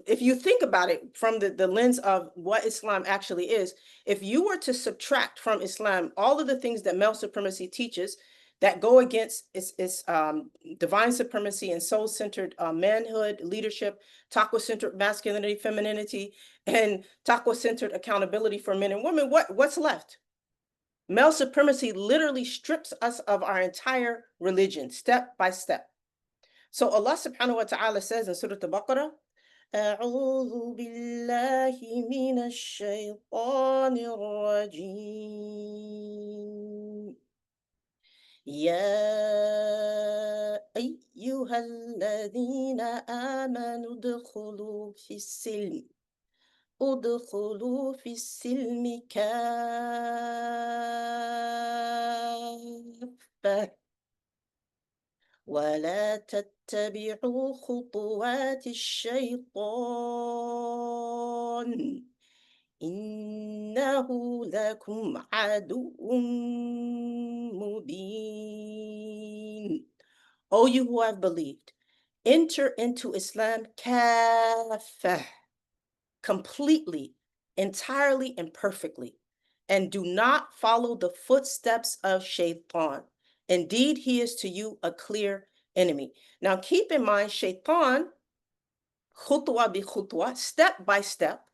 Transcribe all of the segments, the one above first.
if you think about it from the lens of what Islam actually is, if you were to subtract from Islam all of the things that male supremacy teaches that go against its divine supremacy and soul-centered manhood, leadership, taqwa-centered masculinity, femininity, and taqwa-centered accountability for men and women, what's left? Male supremacy literally strips us of our entire religion, step by step. So Allah subhanahu wa ta'ala says in Surah Al-Baqarah, أعوذ بالله من الشيطان الرجيم يا أيها الذين آمنوا ادخلوا في السلم كافة ولا تتبعوا خطوات الشيطان إنه لكم عدو مبين. O you who have believed, enter into Islam kaffah, completely, entirely, and perfectly, and do not follow the footsteps of Shaitan. Indeed, he is to you a clear enemy. Now, keep in mind, Shaitan, khutwa bi khutwa, step by step,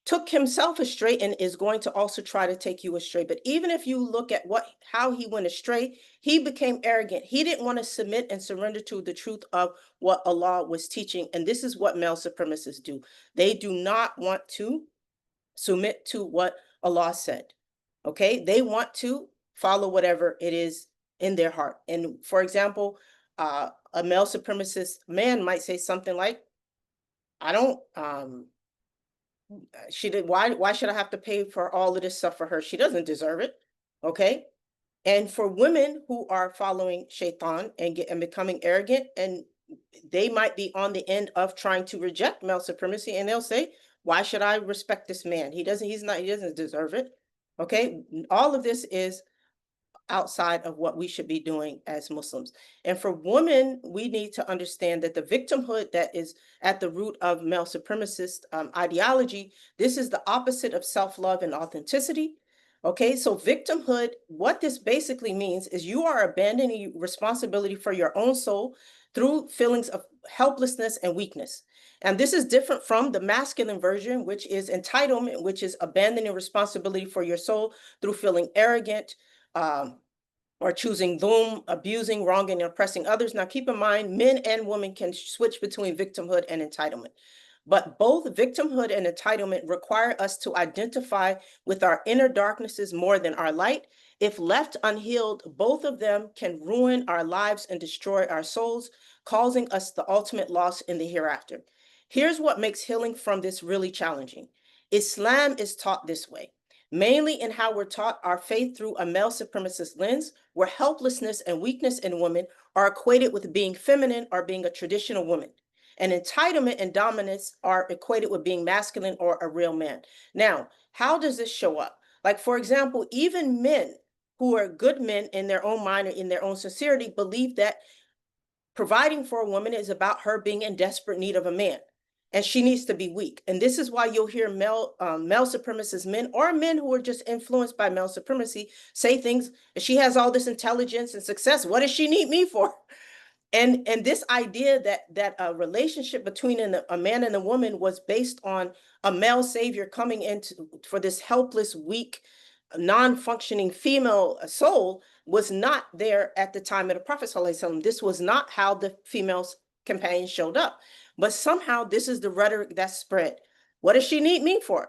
took himself astray and is going to also try to take you astray. But even if you look at how he went astray, he became arrogant. He didn't want to submit and surrender to the truth of what Allah was teaching. And this is what male supremacists do. They do not want to submit to what Allah said. Okay? They want to follow whatever it is in their heart. And for example, a male supremacist man might say something like, I don't why should I have to pay for all of this stuff for her? She doesn't deserve it. Okay. And for women who are following Shaitan and becoming arrogant, and they might be on the end of trying to reject male supremacy, and they'll say, why should I respect this man? He doesn't deserve it. Okay. All of this is outside of what we should be doing as Muslims. And for women, we need to understand that the victimhood that is at the root of male supremacist ideology, this is the opposite of self-love and authenticity. Okay, so victimhood, what this basically means is you are abandoning responsibility for your own soul through feelings of helplessness and weakness. And this is different from the masculine version, which is entitlement, which is abandoning responsibility for your soul through feeling arrogant, or choosing doom, abusing, wronging, and oppressing others. Now, keep in mind, men and women can switch between victimhood and entitlement. But both victimhood and entitlement require us to identify with our inner darknesses more than our light. If left unhealed, both of them can ruin our lives and destroy our souls, causing us the ultimate loss in the hereafter. Here's what makes healing from this really challenging. Islam is taught this way. Mainly in how we're taught our faith through a male supremacist lens, where helplessness and weakness in women are equated with being feminine or being a traditional woman. And entitlement and dominance are equated with being masculine or a real man. Now, how does this show up? Like, for example, even men who are good men in their own mind or in their own sincerity believe that providing for a woman is about her being in desperate need of a man, and she needs to be weak. And this is why you'll hear male supremacist men or men who are just influenced by male supremacy say things, she has all this intelligence and success, what does she need me for? And this idea that a relationship between a man and a woman was based on a male savior coming into for this helpless, weak, non-functioning female soul was not there at the time of the Prophet ﷺ. This was not how the female companions showed up. But somehow this is the rhetoric that's spread. What does she need me for?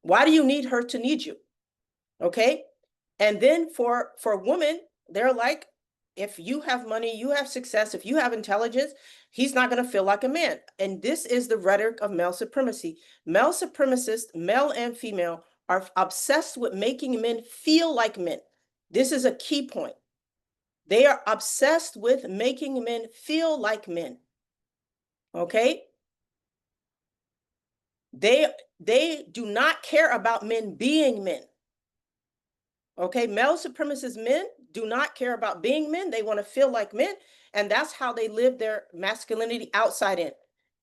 Why do you need her to need you? Okay. And then for women, they're like, if you have money, you have success, if you have intelligence, he's not going to feel like a man. And this is the rhetoric of male supremacy. Male supremacists, male and female, are obsessed with making men feel like men. This is a key point. They are obsessed with making men feel like men. Okay? They do not care about men being men. Okay? Male supremacist men do not care about being men. They want to feel like men. And that's how they live their masculinity outside in.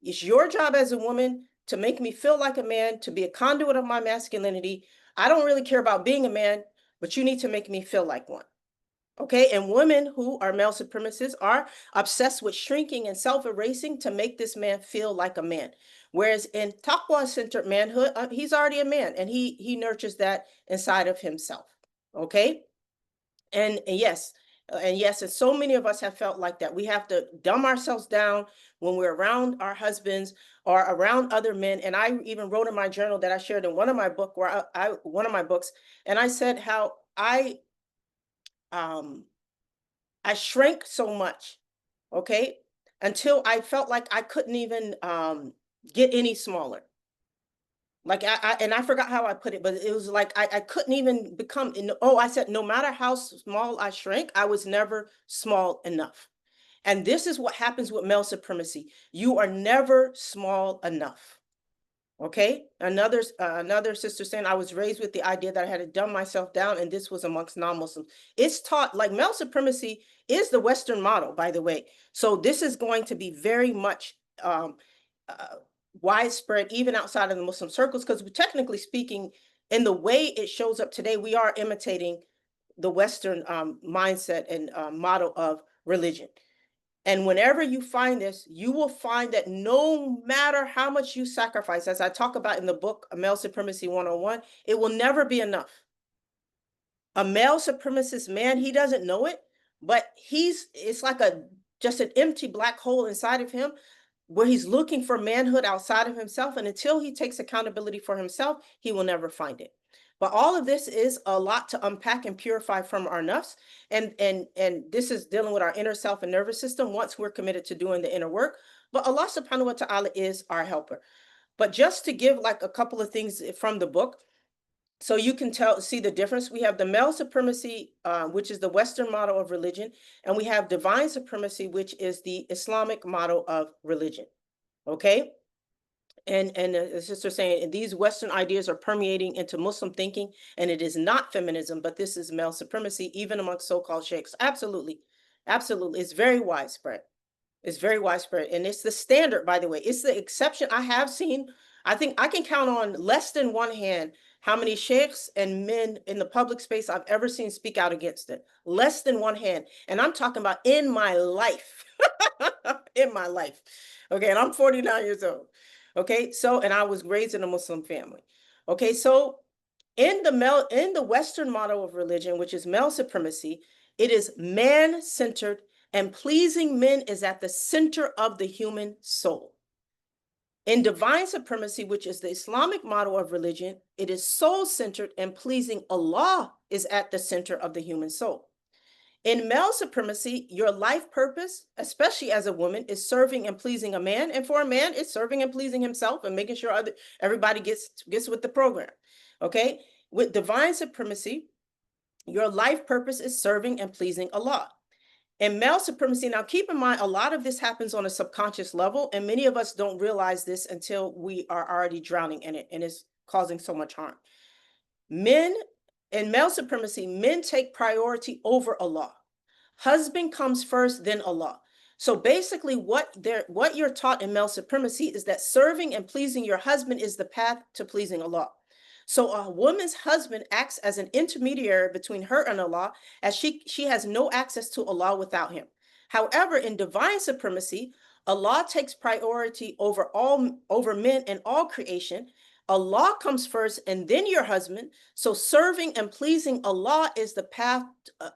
It's your job as a woman to make me feel like a man, to be a conduit of my masculinity. I don't really care about being a man, but you need to make me feel like one. Okay, and women who are male supremacists are obsessed with shrinking and self-erasing to make this man feel like a man. Whereas in taqwa-centered manhood, he's already a man, and he nurtures that inside of himself. Okay, and yes, and so many of us have felt like that. We have to dumb ourselves down when we're around our husbands or around other men. And I even wrote in my journal that I shared in one of my book where one of my books, and I said how um I shrank so much, okay, until I felt like I couldn't even get any smaller. Like and I forgot how I put it, but it was like I couldn't even become. Oh, I said no matter how small I shrank, I was never small enough. And this is what happens with male supremacy. You are never small enough. Okay, another sister saying I was raised with the idea that I had to dumb myself down, and this was amongst non-Muslims. It's taught like male supremacy is the Western model, by the way. So this is going to be very much uh, widespread even outside of the Muslim circles, because technically speaking, in the way it shows up today, we are imitating the Western mindset and model of religion. And whenever you find this, you will find that no matter how much you sacrifice, as I talk about in the book, Male Supremacy 101, it will never be enough. A male supremacist man, he doesn't know it, but it's like just an empty black hole inside of him where he's looking for manhood outside of himself. And until he takes accountability for himself, he will never find it. But all of this is a lot to unpack and purify from our nafs. And this is dealing with our inner self and nervous system once we're committed to doing the inner work. But Allah subhanahu wa ta'ala is our helper. But just to give like a couple of things from the book, so you can see the difference. We have the male supremacy, which is the Western model of religion, and we have divine supremacy, which is the Islamic model of religion. Okay, and the sister saying these Western ideas are permeating into Muslim thinking, and it is not feminism, but this is male supremacy, even amongst so-called sheikhs. Absolutely, absolutely, it's very widespread. It's very widespread, and it's the standard, by the way. It's the exception. I have seen, I think I can count on less than one hand how many sheikhs and men in the public space I've ever seen speak out against it. Less than one hand. And I'm talking about in my life. In my life. Okay, and I'm 49 years old. Okay, so, and I was raised in a Muslim family. Okay, so in the Western model of religion, which is male supremacy, it is man-centered, and pleasing men is at the center of the human soul. In divine supremacy, which is the Islamic model of religion, it is soul-centered, and pleasing Allah is at the center of the human soul. In male supremacy, your life purpose, especially as a woman, is serving and pleasing a man. And for a man, it's serving and pleasing himself and making sure everybody gets with the program. Okay? With divine supremacy, your life purpose is serving and pleasing Allah. And male supremacy, now keep in mind, a lot of this happens on a subconscious level, and many of us don't realize this until we are already drowning in it, and it's causing so much harm. Men, in male supremacy, men take priority over Allah. Husband comes first, then Allah. So basically what you're taught in male supremacy is that serving and pleasing your husband is the path to pleasing Allah. So a woman's husband acts as an intermediary between her and Allah, as she has no access to Allah without him. However, in divine supremacy, Allah takes priority over men and all creation. Allah comes first and then your husband. So serving and pleasing Allah is the path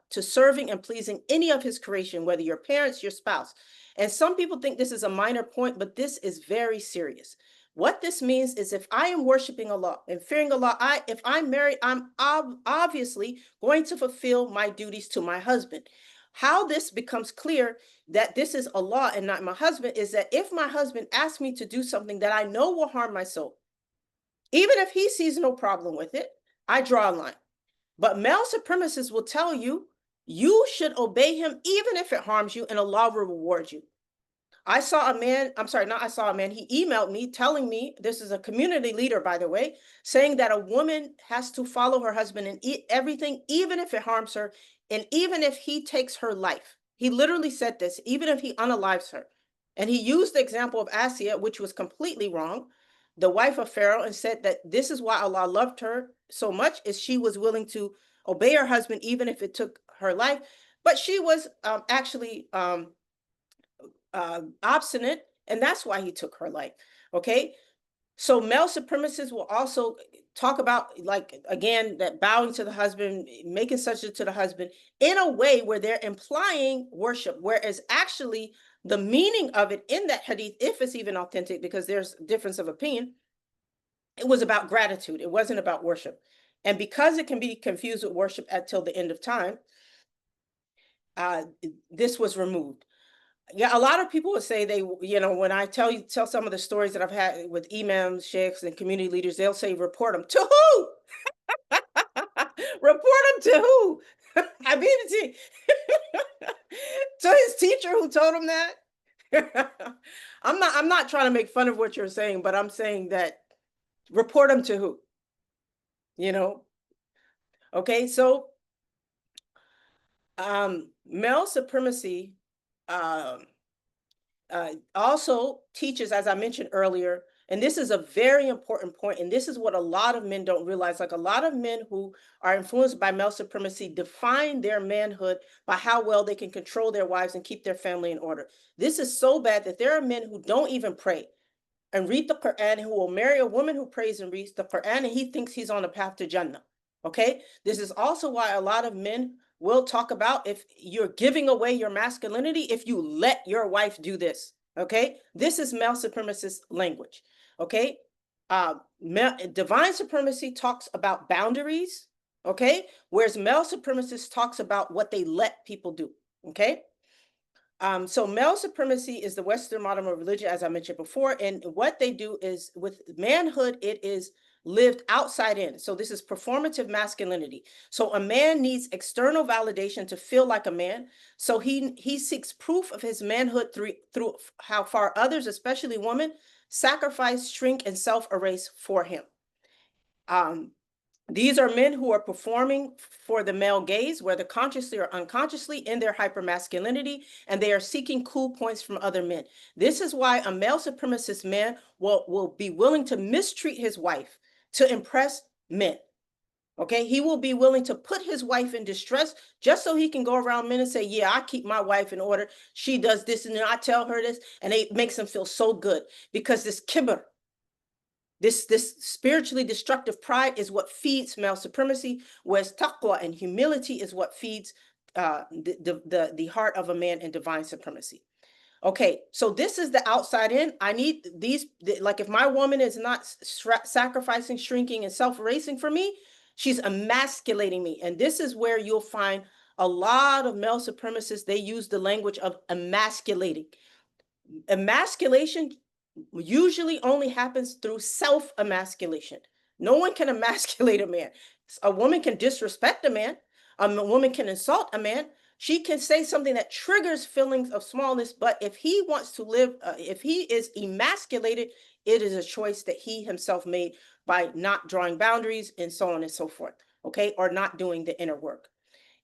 to serving and pleasing any of his creation, whether your parents, your spouse. And some people think this is a minor point, but this is very serious. What this means is if I am worshiping Allah and fearing Allah, if I'm married, I'm obviously going to fulfill my duties to my husband. How this becomes clear that this is Allah and not my husband is that if my husband asks me to do something that I know will harm my soul, even if he sees no problem with it, I draw a line. But male supremacists will tell you, you should obey him even if it harms you, and Allah will reward you. I saw a man, I'm sorry, not I saw a man, he emailed me telling me, this is a community leader, by the way, saying that a woman has to follow her husband in everything, even if it harms her, and even if he takes her life. He literally said this, even if he unalives her. And he used the example of Asiya, which was completely wrong, the wife of Pharaoh, and said that this is why Allah loved her so much, is she was willing to obey her husband even if it took her life. But she was actually obstinate, and that's why he took her life. Okay, so male supremacists will also talk about, like, again, that bowing to the husband, making such to the husband in a way where they're implying worship, whereas actually the meaning of it in that hadith, if it's even authentic, because there's difference of opinion, it was about gratitude. It wasn't about worship. And because it can be confused with worship until the end of time, this was removed. Yeah, a lot of people would say they, when I tell some of the stories that I've had with imams, sheikhs, and community leaders, they'll say, report them to who? Report them to who? I mean, to his teacher who told him that. I'm not trying to make fun of what you're saying, but I'm saying that report them to who? You know? Okay, so male supremacy also teaches, as I mentioned earlier, and this is a very important point, and this is what a lot of men don't realize. Like, a lot of men who are influenced by male supremacy define their manhood by how well they can control their wives and keep their family in order. This is so bad that there are men who don't even pray and read the Quran, who will marry a woman who prays and reads the Quran, and he thinks he's on the path to Jannah. Okay, this is also why a lot of men will talk about, if you're giving away your masculinity if you let your wife do this. Okay, this is male supremacist language. Okay, divine supremacy talks about boundaries. Okay, whereas male supremacist talks about what they let people do. Okay, so male supremacy is the Western model of religion, as I mentioned before, and what they do is, with manhood, it is lived outside in. So this is performative masculinity. So a man needs external validation to feel like a man. So he seeks proof of his manhood through how far others, especially women, sacrifice, shrink, and self-erase for him. These are men who are performing for the male gaze, whether consciously or unconsciously, in their hypermasculinity, and they are seeking cool points from other men. This is why a male supremacist man will be willing to mistreat his wife to impress men. Okay, he will be willing to put his wife in distress just so he can go around men and say, yeah, I keep my wife in order. She does this, and then I tell her this, and it makes him feel so good, because this kibr, this spiritually destructive pride, is what feeds male supremacy, whereas taqwa and humility is what feeds the heart of a man in divine supremacy. Okay, so this is the outside in. I need these, like, if my woman is not sacrificing, shrinking, and self-erasing for me, she's emasculating me. And this is where you'll find a lot of male supremacists, they use the language of emasculating. Emasculation usually only happens through self-emasculation. No one can emasculate a man. A woman can disrespect a man. A woman can insult a man. She can say something that triggers feelings of smallness, but if he wants to live, if he is emasculated, it is a choice that he himself made by not drawing boundaries and so on and so forth, okay, or not doing the inner work.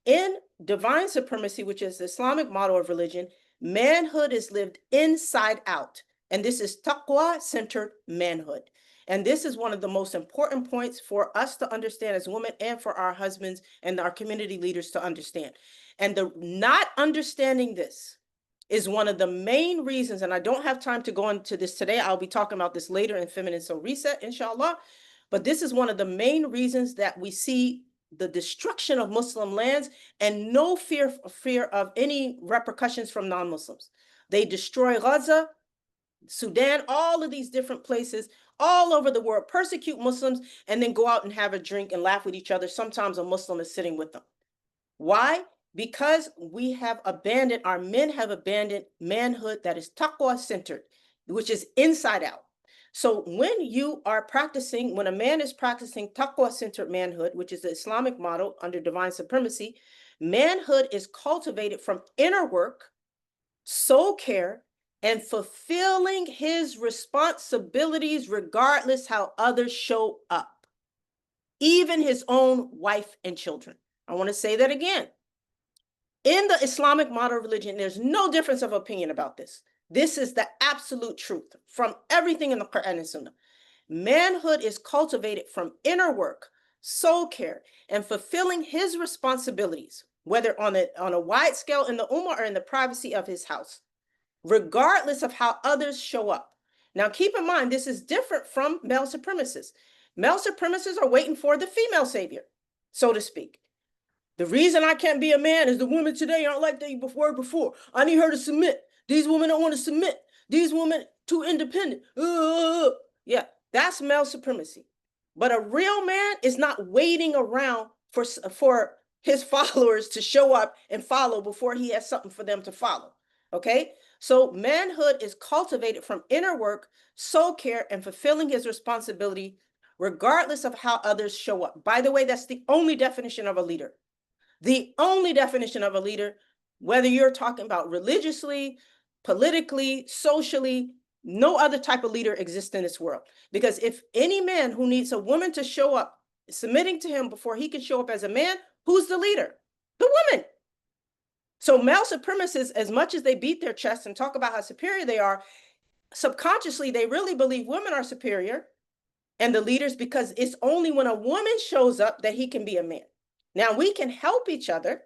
In divine supremacy, which is the Islamic model of religion, manhood is lived inside out. And this is taqwa-centered manhood. And this is one of the most important points for us to understand as women, and for our husbands and our community leaders to understand. And the not understanding this is one of the main reasons, and I don't have time to go into this today. I'll be talking about this later in Feminine Soul Reset, inshallah. But this is one of the main reasons that we see the destruction of Muslim lands, and no fear of any repercussions from non-Muslims. They destroy Gaza, Sudan, all of these different places all over the world, persecute Muslims, and then go out and have a drink and laugh with each other. Sometimes a Muslim is sitting with them. Why? Because we have abandoned, our men have abandoned manhood that is taqwa centered, which is inside out. So when you are practicing, when a man is practicing taqwa centered manhood, which is the Islamic model under divine supremacy, manhood is cultivated from inner work, soul care, and fulfilling his responsibilities regardless how others show up, even his own wife and children. I want to say that again. In the Islamic model of religion, there's no difference of opinion about this. This is the absolute truth from everything in the Quran and Sunnah. Manhood is cultivated from inner work, soul care, and fulfilling his responsibilities, whether on a wide scale in the ummah or in the privacy of his house, regardless of how others show up. Now, keep in mind, this is different from male supremacists. Male supremacists are waiting for the female savior, so to speak. The reason I can't be a man is the women today aren't like they were before. I need her to submit. These women don't want to submit. These women too independent. Yeah, that's male supremacy. But a real man is not waiting around for his followers to show up and follow before he has something for them to follow. Okay? So manhood is cultivated from inner work, soul care, and fulfilling his responsibility, regardless of how others show up. By the way, that's the only definition of a leader. The only definition of a leader, whether you're talking about religiously, politically, socially, no other type of leader exists in this world. Because if any man who needs a woman to show up, submitting to him before he can show up as a man, who's the leader? The woman. So male supremacists, as much as they beat their chests and talk about how superior they are, subconsciously, they really believe women are superior and the leaders, because it's only when a woman shows up that he can be a man. Now, we can help each other